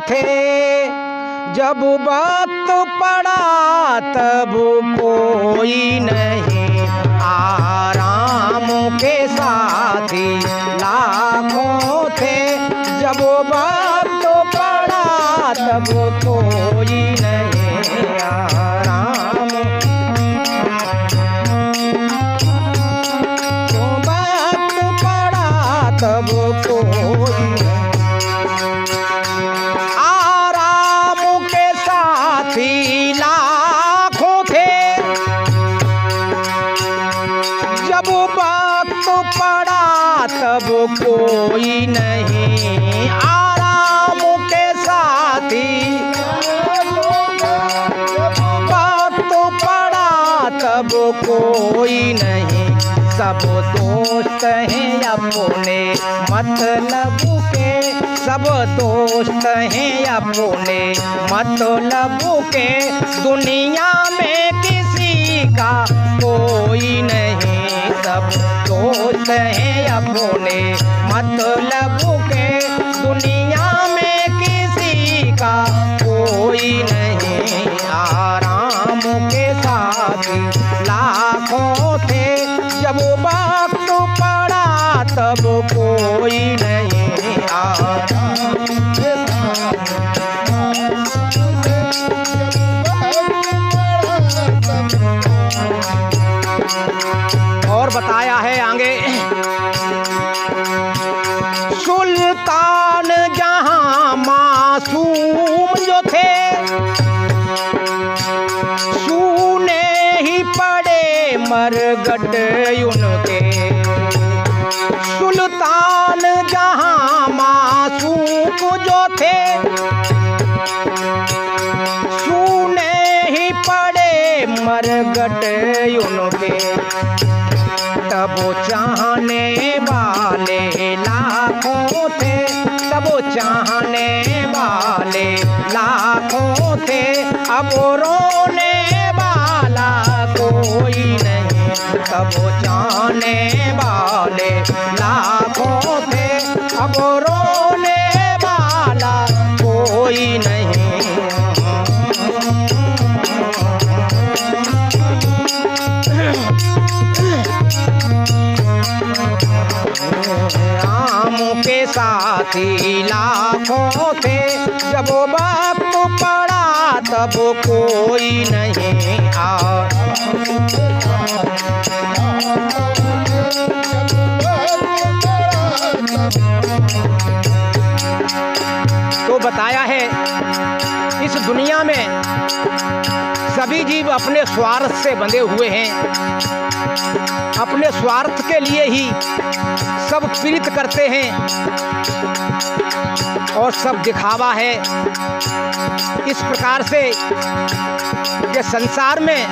थे, जब वक्त पड़ा तब कोई नहीं। आराम के साथी लाखों थे, जब वक्त पड़ा तब कोई नहीं। आराम तो वक्त पड़ा तब कोई नहीं। आराम के साथी लाखों थे, जब वक्त पड़ा तब कोई नहीं। आराम के साथी वक्त पड़ा तब कोई नहीं। सब दोस्त हैं अपने मतलब के, सब दोस्त हैं अपने मतलब के, दुनिया में किसी का कोई नहीं। सब दोस्त हैं अपने मतलब के, दुनिया में किसी का कोई नहीं। आराम के साथी लाखों थे, जब वक्त पड़ा तब कोई नहीं। और बताया है आगे, सुल्तान जहां मासूम जो थे, सूने ही पड़े मरगट उनके। सुल्तान जहां मासूम जो थे, सूने ही पड़े मरगट उनके। तब चाहने वाले लाखों थे, तब चाहने वाले लाखों थे, अब रोने वाला कोई नहीं। तब चाहने वाले लाखों थे, अब रोने वाला कोई नहीं। आम के साथी लाखों थे, जब वक्त पड़ा तब कोई नहीं। तो बताया है इस दुनिया में सभी जीव अपने स्वार्थ से बंधे हुए हैं। अपने स्वार्थ के लिए ही सब पीड़ित करते हैं और सब दिखावा है। इस प्रकार से कि संसार में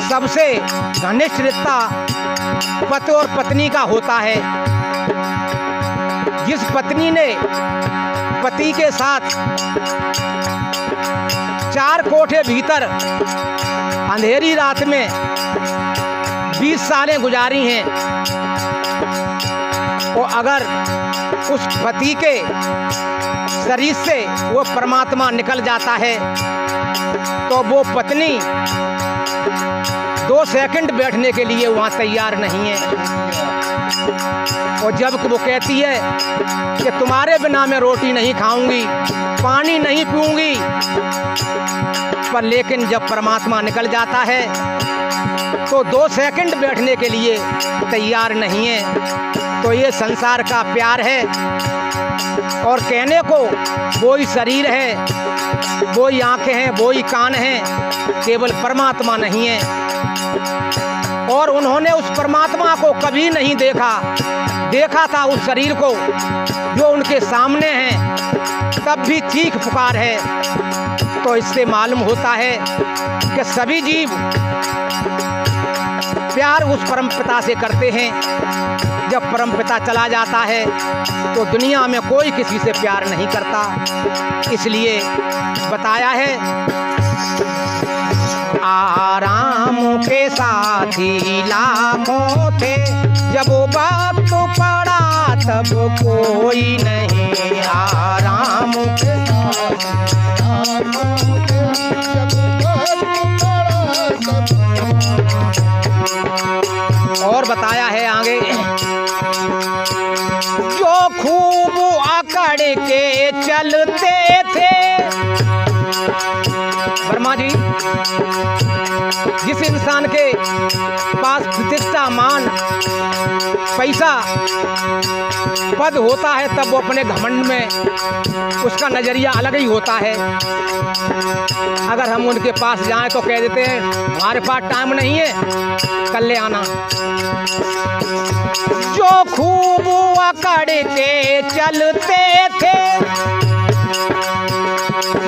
सबसे घनिष्ठ रिश्ता पति और पत्नी का होता है। जिस पत्नी ने पति के साथ 4 कोठे भीतर अंधेरी रात में 20 सालें गुजारी हैं, और अगर उस पति के शरीर से वो परमात्मा निकल जाता है तो वो पत्नी 2 सेकंड बैठने के लिए वहाँ तैयार नहीं है। और जब वो कहती है कि तुम्हारे बिना मैं रोटी नहीं खाऊंगी, पानी नहीं पीऊंगी, पर लेकिन जब परमात्मा निकल जाता है तो 2 सेकंड बैठने के लिए तैयार नहीं है। तो ये संसार का प्यार है। और कहने को वो ही शरीर है, वो ही आँखें हैं, वो ही कान हैं, केवल परमात्मा नहीं है। और उन्होंने उस परमात्मा को कभी नहीं देखा। देखा था उस शरीर को जो उनके सामने है, तब भी चीख पुकार है। तो इससे मालूम होता है कि सभी जीव प्यार उस परमपिता से करते हैं। जब परमपिता चला जाता है तो दुनिया में कोई किसी से प्यार नहीं करता। इसलिए बताया है, आराम के साथी लाखों थे, जब वक्त पड़ा तब कोई नहीं। आराम और बताया है आगे, जो खूब अकड़ के चलते थे। वर्मा जी, जिस इंसान के पास प्रतिष्ठा, मान, पैसा, पद होता है, तब वो अपने घमंड में उसका नजरिया अलग ही होता है। अगर हम उनके पास जाएं तो कह देते हैं हमारे पास टाइम नहीं है, कल ले आना। जो खूब अकड़ के चलते थे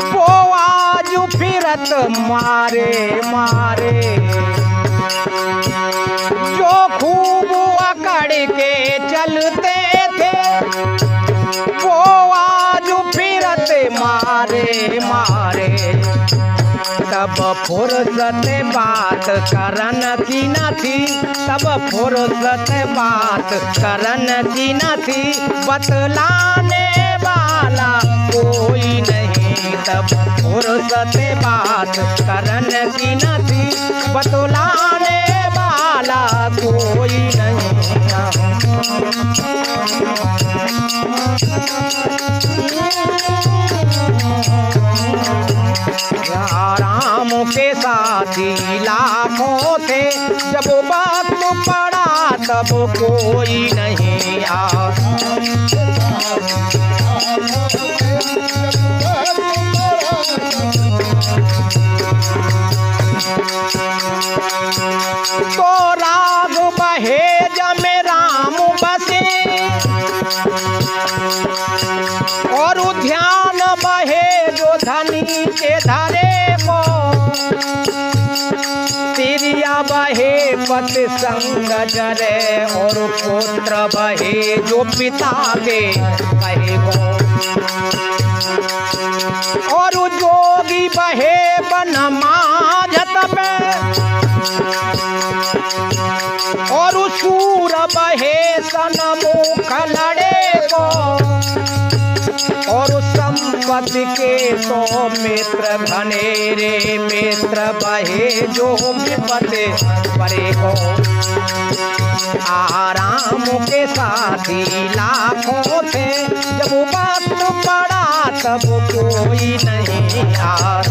वो आज फिरत मारे मारे। जो खूब अकड़ के चलते थे वो आज फिरत मारे मारे। तब फुर्सत बात करन की न थी, तब फुर्सत बात करन की न थी, बतलाने वाला कोई नहीं। तब फुर्सत बात करन की न थी, बतलाने वाला कोई नहीं। राम के साथी लाखों थे, जब वक्त पड़ा तब कोई नहीं आया। तो राग बहे जमे राम बसे, और ध्यान बहे जो धनी के धरे को। तिरिया बहे पति संग जरे, और पुत्र बहे जो पिता के कहे को। और जोगी बहे बन माझत में, और सूर बहे सनमुख लड़े को। और संपत्ति के तो मित्र घनेरे, मित्र बहे जो विपत्ति परे को। आराम के साथी लाखों थे, जब वक्त पड़ा तब कोई नहीं आया।